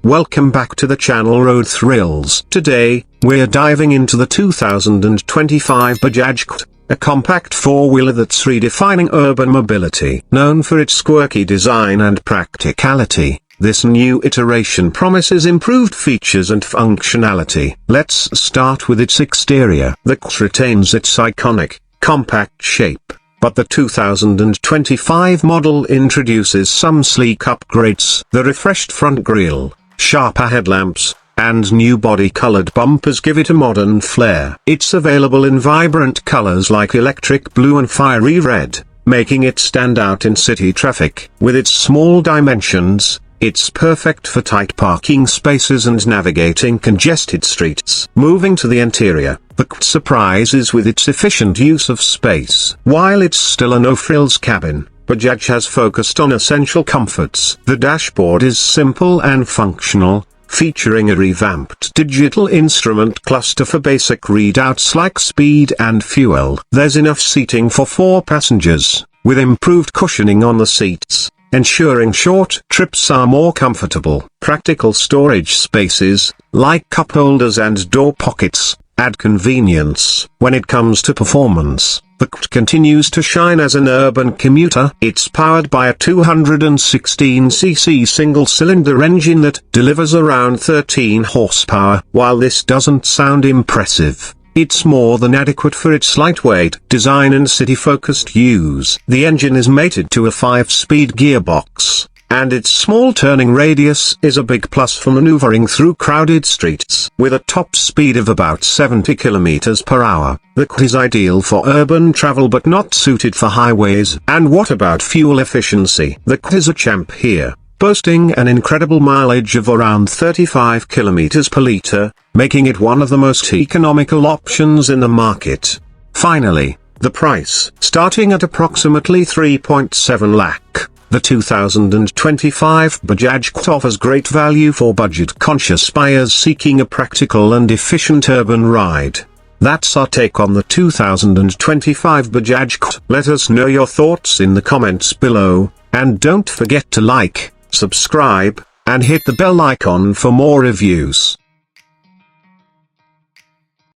Welcome back to the channel Road Thrills. Today, we're diving into the 2025 Bajaj Qute, a compact four-wheeler that's redefining urban mobility. Known for its quirky design and practicality, this new iteration promises improved features and functionality. Let's start with its exterior. The Qute retains its iconic, compact shape, but the 2025 model introduces some sleek upgrades. The refreshed front grille, sharper headlamps, and new body-colored bumpers give it a modern flair. It's available in vibrant colors like electric blue and fiery red, making it stand out in city traffic. With its small dimensions, it's perfect for tight parking spaces and navigating congested streets. Moving to the interior, the Qute surprises with its efficient use of space. While it's still a no-frills cabin, Bajaj has focused on essential comforts. The dashboard is simple and functional, featuring a revamped digital instrument cluster for basic readouts like speed and fuel. There's enough seating for 4 passengers, with improved cushioning on the seats, ensuring short trips are more comfortable. Practical storage spaces, like cup holders and door pockets, add convenience. When it comes to performance, the Qute continues to shine as an urban commuter. It's powered by a 216cc single-cylinder engine that delivers around 13 horsepower. While this doesn't sound impressive, it's more than adequate for its lightweight design and city-focused use. The engine is mated to a 5-speed gearbox, and its small turning radius is a big plus for maneuvering through crowded streets. With a top speed of about 70 km per hour, the Qute is ideal for urban travel but not suited for highways. And what about fuel efficiency? The Qute is a champ here, boasting an incredible mileage of around 35 km per litre, making it one of the most economical options in the market. Finally, the price. Starting at approximately 3.7 lakh, the 2025 Bajaj Qute offers great value for budget-conscious buyers seeking a practical and efficient urban ride. That's our take on the 2025 Bajaj Qute. Let us know your thoughts in the comments below, and don't forget to like, subscribe, and hit the bell icon for more reviews.